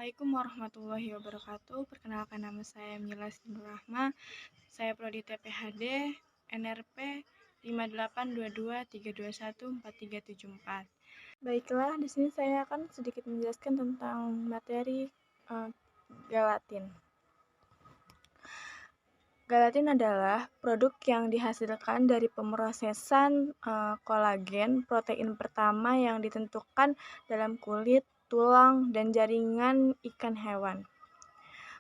Assalamualaikum warahmatullahi wabarakatuh. Perkenalkan nama saya Mila Sinurrahma. Saya prodi TPHD NRP 5822321434. Baiklah, di sini saya akan sedikit menjelaskan tentang materi gelatin. Gelatin adalah produk yang dihasilkan dari pemrosesan kolagen, protein pertama yang ditentukan dalam kulit, tulang, dan jaringan ikan hewan.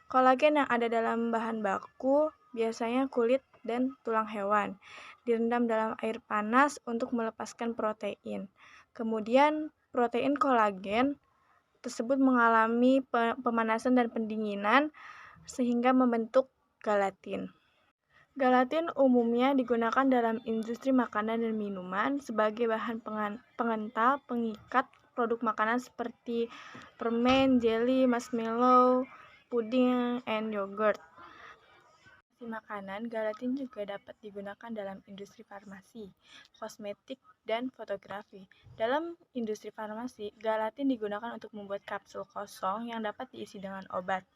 Kolagen yang ada dalam bahan baku biasanya kulit dan tulang hewan, direndam dalam air panas untuk melepaskan protein. Kemudian protein kolagen tersebut mengalami pemanasan dan pendinginan sehingga membentuk gelatin. Gelatin umumnya digunakan dalam industri makanan dan minuman sebagai bahan pengental, pengikat produk makanan seperti permen, jelly, marshmallow, puding, and yogurt. Di makanan, gelatin juga dapat digunakan dalam industri farmasi, kosmetik, dan fotografi. Dalam industri farmasi, gelatin digunakan untuk membuat kapsul kosong yang dapat diisi dengan obat.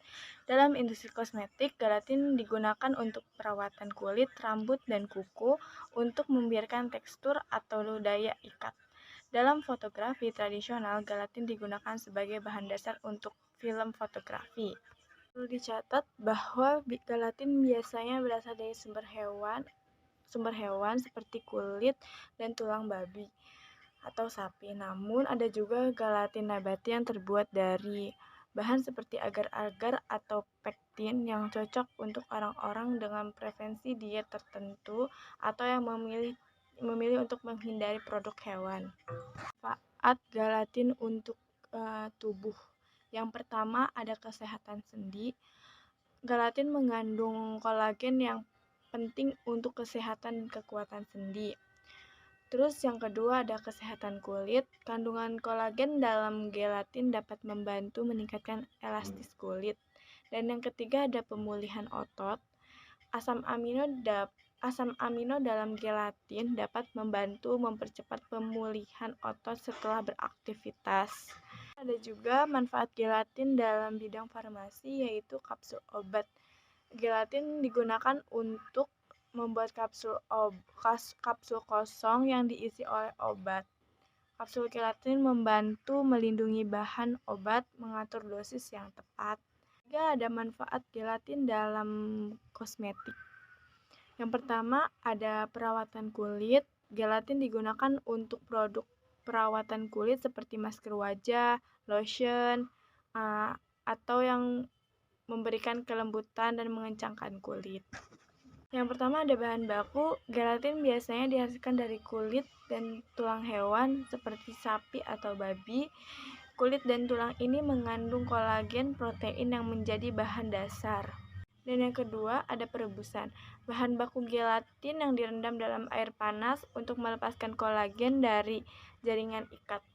Dalam industri kosmetik, gelatin digunakan untuk perawatan kulit, rambut, dan kuku untuk membiarkan tekstur atau daya ikat. Dalam fotografi tradisional, gelatin digunakan sebagai bahan dasar untuk film fotografi. Perlu dicatat bahwa gelatin biasanya berasal dari sumber hewan seperti kulit dan tulang babi atau sapi. Namun ada juga gelatin nabati yang terbuat dari bahan seperti agar-agar atau pektin yang cocok untuk orang-orang dengan preferensi diet tertentu atau yang memilih untuk menghindari produk hewan. Manfaat gelatin untuk tubuh. Yang pertama ada kesehatan sendi. Gelatin mengandung kolagen yang penting untuk kesehatan dan kekuatan sendi. Terus yang kedua ada kesehatan kulit. Kandungan kolagen dalam gelatin dapat membantu meningkatkan elastis kulit. Dan yang ketiga ada pemulihan otot. Asam amino dalam gelatin dapat membantu mempercepat pemulihan otot setelah beraktivitas. Ada juga manfaat gelatin dalam bidang farmasi, yaitu kapsul obat. Gelatin digunakan untuk membuat kapsul kosong yang diisi oleh obat. Kapsul gelatin membantu melindungi bahan obat, mengatur dosis yang tepat. Juga ada manfaat gelatin dalam kosmetik. Yang pertama ada perawatan kulit. Gelatin digunakan untuk produk perawatan kulit seperti masker wajah, lotion, atau yang memberikan kelembutan dan mengencangkan kulit. Yang pertama ada bahan baku. Gelatin biasanya dihasilkan dari kulit dan tulang hewan seperti sapi atau babi. Kulit dan tulang ini mengandung kolagen, protein yang menjadi bahan dasar. Dan yang kedua ada perebusan. Bahan baku gelatin yang direndam dalam air panas untuk melepaskan kolagen dari jaringan ikat.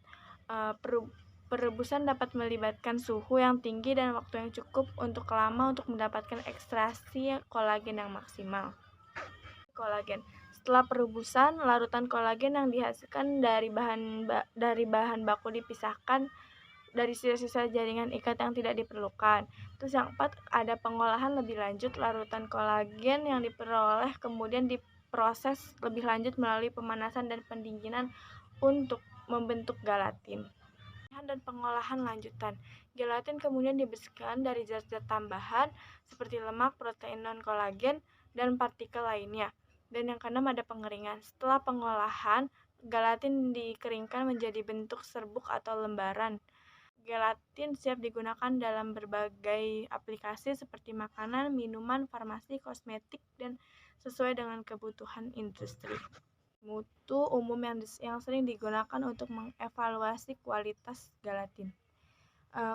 Perebusan dapat melibatkan suhu yang tinggi dan waktu yang cukup untuk lama untuk mendapatkan ekstraksi kolagen yang maksimal. Kolagen. Setelah perebusan, larutan kolagen yang dihasilkan dari bahan baku dipisahkan dari sisa-sisa jaringan ikat yang tidak diperlukan. Terus yang keempat, ada pengolahan lebih lanjut. Larutan kolagen yang diperoleh kemudian diproses lebih lanjut melalui pemanasan dan pendinginan untuk membentuk gelatin. Dan pengolahan lanjutan. Gelatin kemudian dibersihkan dari zat-zat tambahan seperti lemak, protein non-kolagen, dan partikel lainnya. Dan yang keenam ada pengeringan. Setelah pengolahan, gelatin dikeringkan menjadi bentuk serbuk atau lembaran. Gelatin siap digunakan dalam berbagai aplikasi seperti makanan, minuman, farmasi, kosmetik, dan sesuai dengan kebutuhan industri. Mutu umum yang sering digunakan untuk mengevaluasi kualitas gelatin.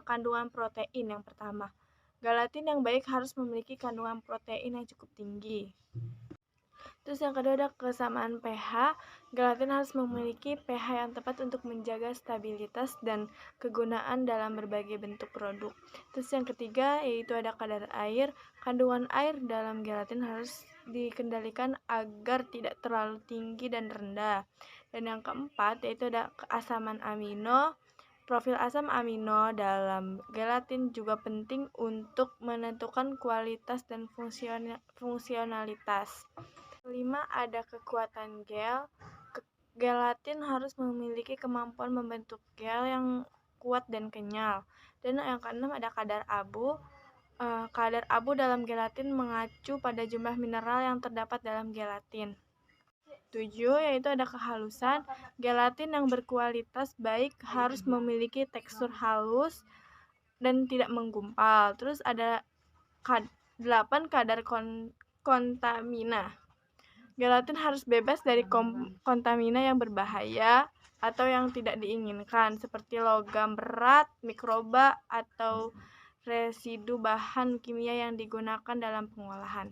Kandungan protein yang pertama. Gelatin yang baik harus memiliki kandungan protein yang cukup tinggi. Terus yang kedua ada kesamaan pH. Gelatin harus memiliki pH yang tepat untuk menjaga stabilitas dan kegunaan dalam berbagai bentuk produk. Terus yang ketiga yaitu ada kadar air. Kandungan air dalam gelatin harus dikendalikan agar tidak terlalu tinggi dan rendah. Dan yang keempat yaitu ada keasaman amino. Profil asam amino dalam gelatin juga penting untuk menentukan kualitas dan fungsionalitas. Kelima, ada kekuatan gel. Gelatin harus memiliki kemampuan membentuk gel yang kuat dan kenyal. Dan yang keenam, ada kadar abu. Kadar abu dalam gelatin mengacu pada jumlah mineral yang terdapat dalam gelatin. 7, yaitu ada kehalusan. Gelatin yang berkualitas baik harus memiliki tekstur halus dan tidak menggumpal. Terus ada 8, kadar kontamina. Gelatin harus bebas dari kontamina yang berbahaya atau yang tidak diinginkan, seperti logam berat, mikroba, atau residu bahan kimia yang digunakan dalam pengolahan.